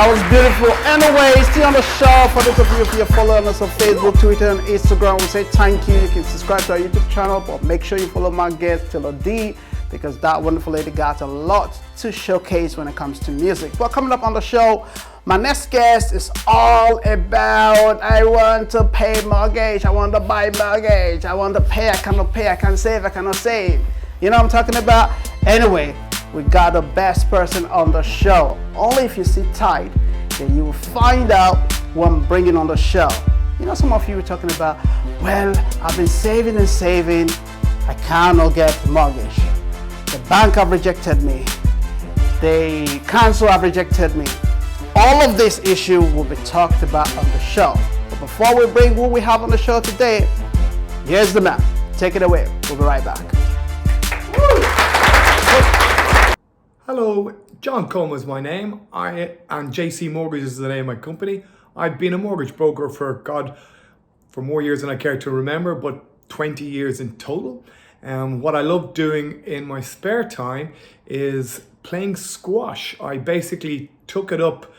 That was beautiful. Anyway, still on the show. For those of you who are following us on Facebook, Twitter, and Instagram, we say thank you. You can subscribe to our YouTube channel, but make sure you follow my guest, Taylor D, because that wonderful lady got a lot to showcase when it comes to music. But coming up on the show, my next guest is all about I want to pay mortgage, I want to buy mortgage, I want to pay, I cannot pay, I can't save, I cannot save. You know what I'm talking about? Anyway, we got the best person on the show. Only if you sit tight, then you will find out who I'm bringing on the show. You know, some of you were talking about, well, I've been saving and saving, I cannot get mortgage. The bank have rejected me. The council have rejected me. All of this issue will be talked about on the show. But before we bring who we have on the show today, here's the man. Take it away. We'll be right back. Hello, John Coleman is my name. And JC Mortgage is the name of my company. I've been a mortgage broker for more years than I care to remember, but 20 years in total. What I love doing in my spare time is playing squash. I basically took it up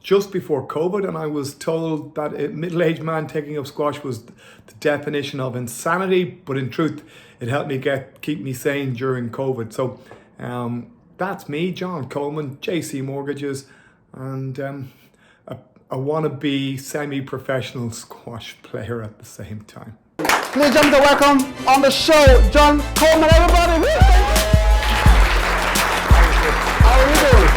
just before COVID, and I was told that a middle-aged man taking up squash was the definition of insanity, but in truth, it helped me keep me sane during COVID. So that's me, John Coleman, JC Mortgages, and a wannabe semi-professional squash player at the same time. Please jump to welcome on the show, John Coleman, everybody. How are you doing?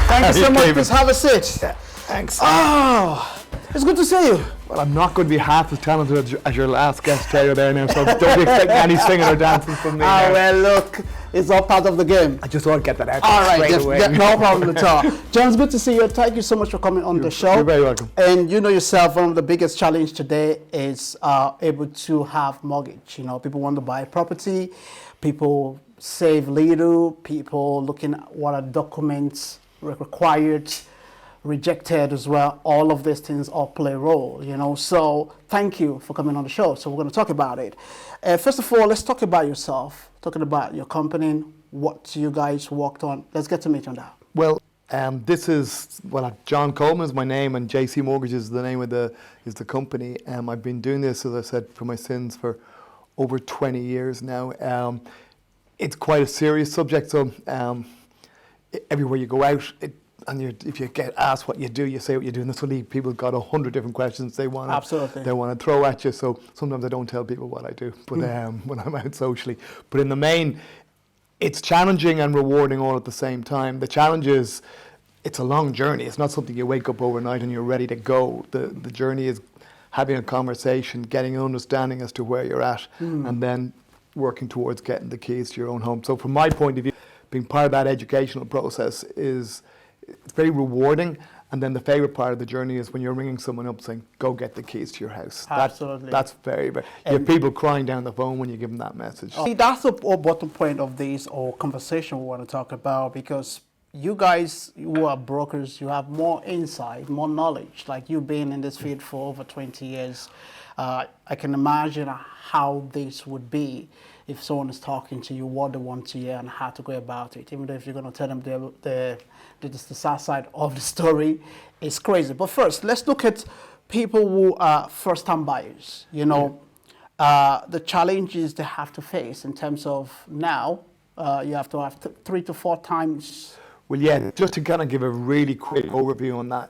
Thank you so much. Please have a seat. Yeah, thanks. Oh, it's good to see you. Well, I'm not going to be half as talented as your last guest player there now, so don't be expecting any singing or dancing from me. Oh, well, look, it's all part of the game. I just want to get that out all right, straight away. No problem at all. John, it's good to see you. Thank you so much for coming on the show. You're very welcome. And you know yourself, one of the biggest challenge today is able to have mortgage. You know, people want to buy property, people save little, people looking at what are documents required, rejected as well. All of these things all play a role, you know. So thank you for coming on the show. So we're going to talk about it. First of all, let's talk about yourself, talking about your company, what you guys worked on. Let's get to meet on that. Well, John Coleman is my name, and JC Mortgage is the name of the company. I've been doing this, as I said, for my sins for over 20 years now. It's quite a serious subject, so everywhere you go out, if you get asked what you do, you say what you do, and this will leave people got 100 different questions they want to throw at you. So sometimes I don't tell people what I do, but when I'm out socially. But in the main, it's challenging and rewarding all at the same time. The challenge is it's a long journey. It's not something you wake up overnight and you're ready to go. The journey is having a conversation, getting an understanding as to where you're at, and then working towards getting the keys to your own home. So from my point of view, being part of that educational process it's very rewarding. And then the favorite part of the journey is when you're ringing someone up saying, go get the keys to your house. Absolutely. That's very, very, you have people crying down the phone when you give them that message. See, that's the bottom point of this conversation we want to talk about, because you guys who are brokers, you have more insight, more knowledge. Like you've been in this field for over 20 years. I can imagine how this would be if someone is talking to you, what they want to hear and how to go about it. Even though if you're going to tell them the sad side of the story, it's crazy. But first, let's look at people who are first-time buyers. You know, the challenges they have to face in terms of now, you have to have 3 to 4 times. Well, yeah, just to kind of give a really quick overview on that.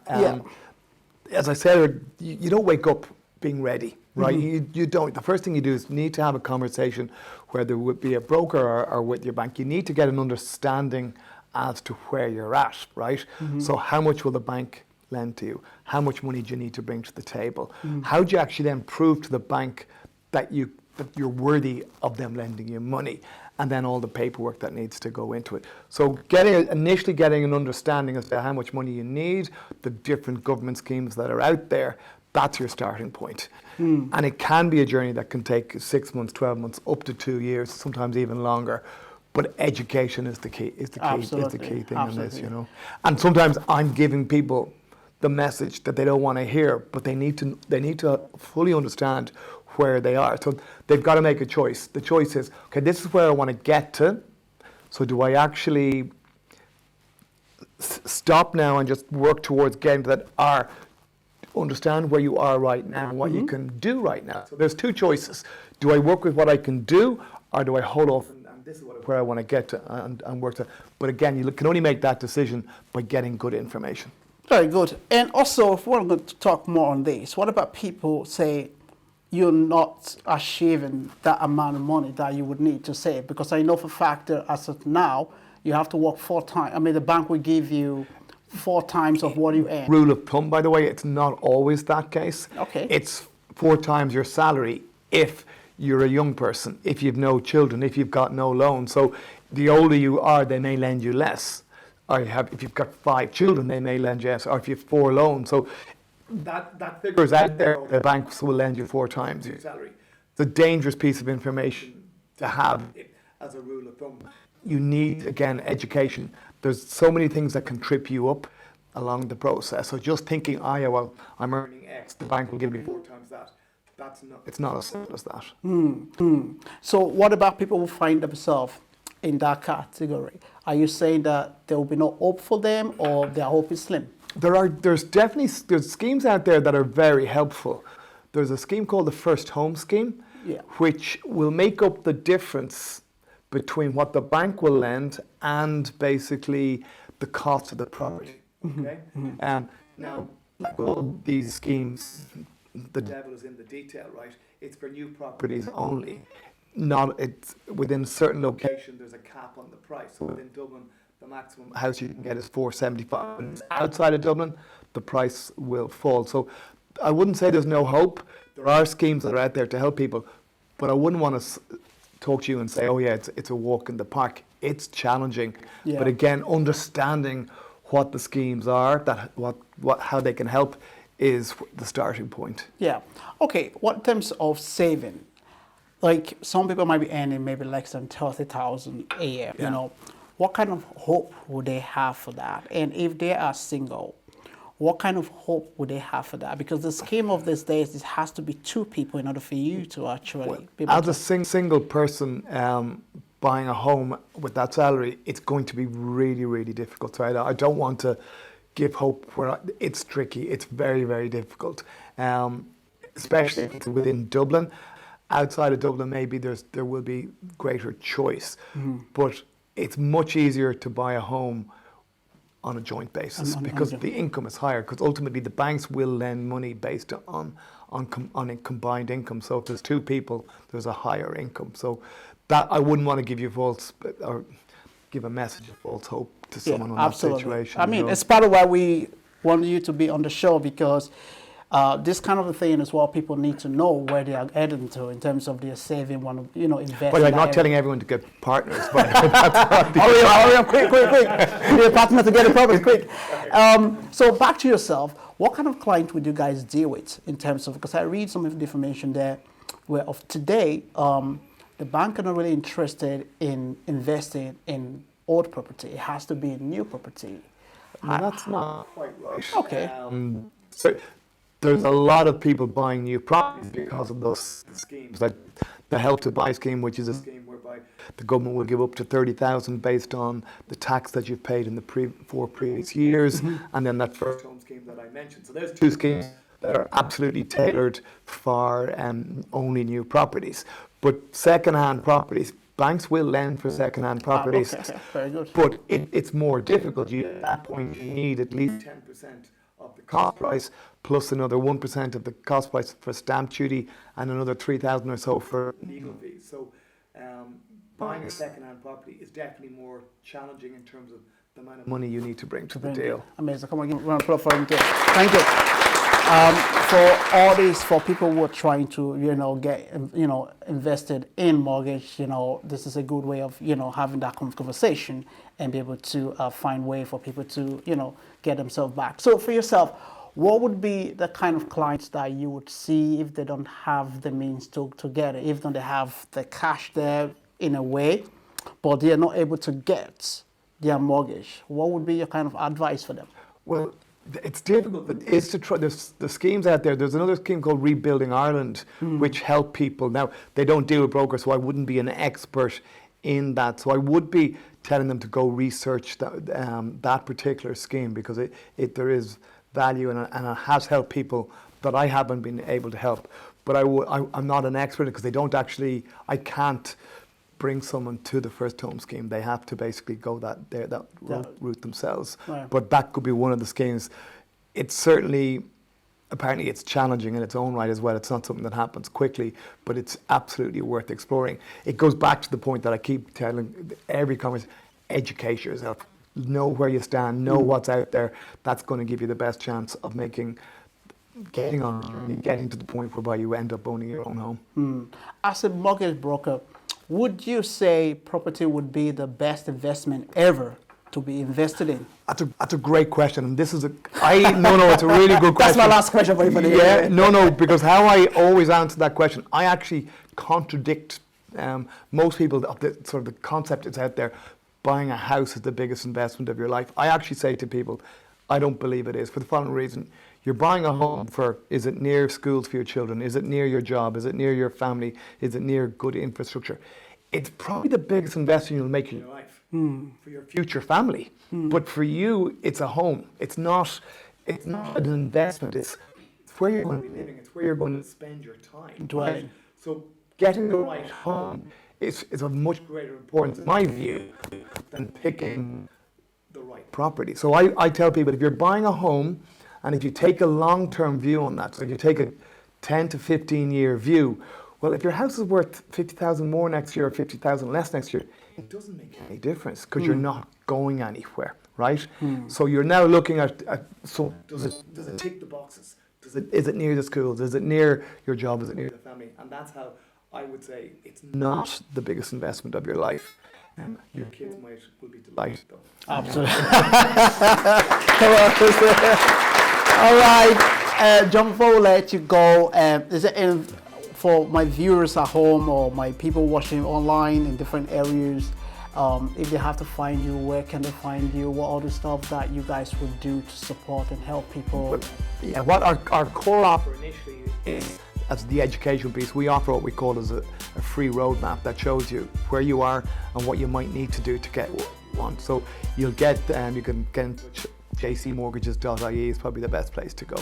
As I said, you don't wake up being ready, right? You don't. The first thing you do is need to have a conversation, whether it would be a broker or with your bank. You need to get an understanding as to where you're at, right? So how much will the bank lend to you? How much money do you need to bring to the table? How do you actually then prove to the bank that you're worthy of them lending you money? And then all the paperwork that needs to go into it. So initially getting an understanding as to how much money you need, the different government schemes that are out there, that's your starting point. And it can be a journey that can take 6 months, 12 months, up to 2 years, sometimes even longer. But education is the key. Is the key thing in this, you know. And sometimes I'm giving people the message that they don't want to hear, but they need to fully understand where they are. So they've got to make a choice. The choice is, okay, this is where I want to get to. So do I actually stop now and just work towards getting to that understand where you are right now and what you can do right now. So there's two choices. Do I work with what I can do, or do I hold off and this is where I want to get to and work to? But again, you can only make that decision by getting good information. Very good. And also, if we're going to talk more on this, what about people say you're not achieving that amount of money that you would need to save? Because I know for a fact that as of now, you have to work 4 times. I mean, the bank will give you 4 times of what you earn. Rule of thumb, by the way, it's not always that case. Okay. It's 4 times your salary if you're a young person, if you've no children, if you've got no loan. So the older you are, they may lend you less. Or if you've got 5 children, they may lend you less. Or if you have 4 loans. So that figure is out there. The banks will lend you 4 times your salary. It's a dangerous piece of information to have as a rule of thumb. You need, again, education. There's so many things that can trip you up along the process. So just thinking, yeah, well, I'm earning X, the bank will give me 4 times that. It's not as simple as that. So what about people who find themselves in that category? Are you saying that there will be no hope for them, or their hope is slim? There's definitely schemes out there that are very helpful. There's a scheme called the First Home Scheme, which will make up the difference between what the bank will lend and basically the cost of the property. Okay. Now, like all these schemes, the devil is in the detail, right? It's for new properties only. It's within a certain location. There's a cap on the price. So within Dublin, the maximum house you can get is 475. When it's outside of Dublin, the price will fall. So I wouldn't say there's no hope. There are schemes that are out there to help people, but I wouldn't want to talk to you and say, oh yeah, it's a walk in the park. It's challenging. But again, understanding what the schemes are, how they can help, is the starting point. Yeah. Okay. What in terms of saving? Like some people might be earning maybe less than 30,000 a year. You know, what kind of hope would they have for that? And if they are single, what kind of hope would they have for that? Because the scheme of these days, it has to be 2 people in order for you to actually be able as a single person buying a home with that salary, it's going to be really, really difficult. Right? I don't want to give hope where it's tricky. It's very, very difficult, especially within Dublin. Outside of Dublin, maybe there will be greater choice, but it's much easier to buy a home on a joint basis because the income is higher. Because ultimately, the banks will lend money based on a combined income. So if there's 2 people, there's a higher income. So that I wouldn't want to give you false or give a message of false hope to someone in that situation. I mean, it's part of why we want you to be on the show, because this kind of a thing is what people need to know where they are heading to in terms of their saving, invest. But I'm not telling everyone to get partners. But hurry up, quick. Be a partner to get a property, quick. So back to yourself, what kind of client would you guys deal with in terms of, because I read some of the information there where of today, the bank are not really interested in investing in old property. It has to be new property. No, that's not quite right. Okay. So there's a lot of people buying new properties because of those schemes, like the Help to Buy scheme, which is a scheme whereby the government will give up to 30,000 based on the tax that you've paid in the 4 previous years, and then that First Home Scheme that I mentioned. So there's 2 schemes that are absolutely tailored for only new properties. But second-hand properties, banks will lend for second-hand properties. Okay. Very good. But it's more difficult. At that point, you need at least 10% of the cost price, plus another 1% of the cost price for stamp duty, and another 3,000 or so for legal fees. So buying a second-hand property is definitely more challenging in terms of the amount of money you need to bring to the deal. Amazing. Come on, give me a round of applause for him too. Thank you. For all this, for people who are trying to, get, invested in mortgage, this is a good way of, having that conversation and be able to find way for people to, get themselves back. So for yourself, what would be the kind of clients that you would see if they don't have the means to get it, if they have the cash there in a way, but they are not able to get their mortgage? What would be your kind of advice for them? Well, it's difficult. It's to try. There's the schemes out there. There's another scheme called Rebuilding Ireland, which help people. Now, they don't deal with brokers, so I wouldn't be an expert in that. So I would be telling them to go research that particular scheme, because there is value and it has helped people that I haven't been able to help. But I'm not an expert because I can't bring someone to the first home scheme. They have to basically go that route themselves. Right. But that could be one of the schemes. It's certainly, apparently it's challenging in its own right as well. It's not something that happens quickly, but it's absolutely worth exploring. It goes back to the point that I keep telling every conversation: educate yourself. Know where you stand, know what's out there. That's going to give you the best chance of getting to the point whereby you end up owning your own home. As a mortgage broker, would you say property would be the best investment ever to be invested in? That's a great question, and this is it's a really good question. That's my last question for you for the year. Because how I always answer that question, I actually contradict most people. The concept is out there, buying a house is the biggest investment of your life. I actually say to people, I don't believe it is, for the following reason. You're buying a home is it near schools for your children? Is it near your job? Is it near your family? Is it near good infrastructure? It's probably the biggest investment you'll make in your life for your future family. But for you, it's a home. It's not an investment. It's where you're going to be living. It's where you're going to spend your time. Dwelling. Right? So getting the right home is of much greater importance, in my view, than picking the right property. So I tell people, if you're buying a home, and if you take a long-term view on that, so if you take a 10 to 15-year view, well, if your house is worth 50,000 more next year or 50,000 less next year, it doesn't make any difference because you're not going anywhere, right? So you're now looking at so does it tick the boxes? Is it near the schools? Is it near your job? Is it near the family? And that's how I would say it's not the biggest investment of your life. Your kids will be delighted though. Absolutely. All right, John, before we let you go, is there for my viewers at home or my people watching online in different areas, if they have to find you, where can they find you? What other stuff that you guys would do to support and help people? Yeah, what our core offer initially is, as the education piece, we offer what we call as a free roadmap that shows you where you are and what you might need to do to get what you want. So you can get in touch. jcmortgages.ie is probably the best place to go.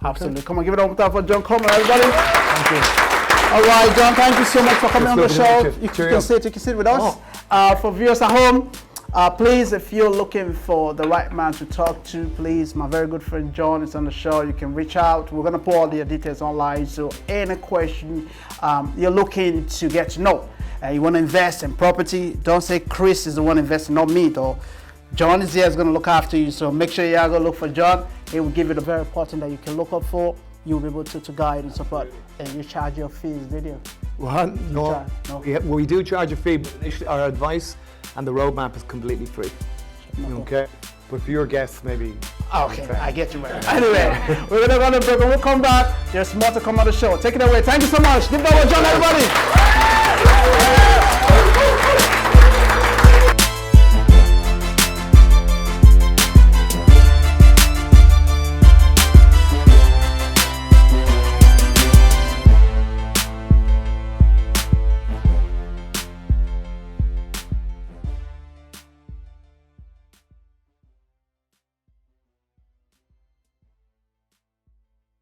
Absolutely. Come on, give it up for John Coleman, everybody. Thank you. All right, John, thank you so much for coming on the show. You can sit with us. For viewers at home, please, if you're looking for the right man to talk to, please, my very good friend John is on the show. You can reach out. We're going to put all the details online. So any question you're looking to get to know, you want to invest in property, don't say Chris is the one investing, not me, though. John is here, is going to look after you. So make sure you are going to look for John. He will give you the very important that you can look up for. You'll be able to guide and support. And you charge your fees, did you? Well, no. We do charge a fee, but initially our advice and the roadmap is completely free. Okay? But for your guests, maybe. Okay, I get you, man. Anyway, we're going to run a break and we'll come back. There's more to come on the show. Take it away. Thank you so much. Give that one, John, everybody.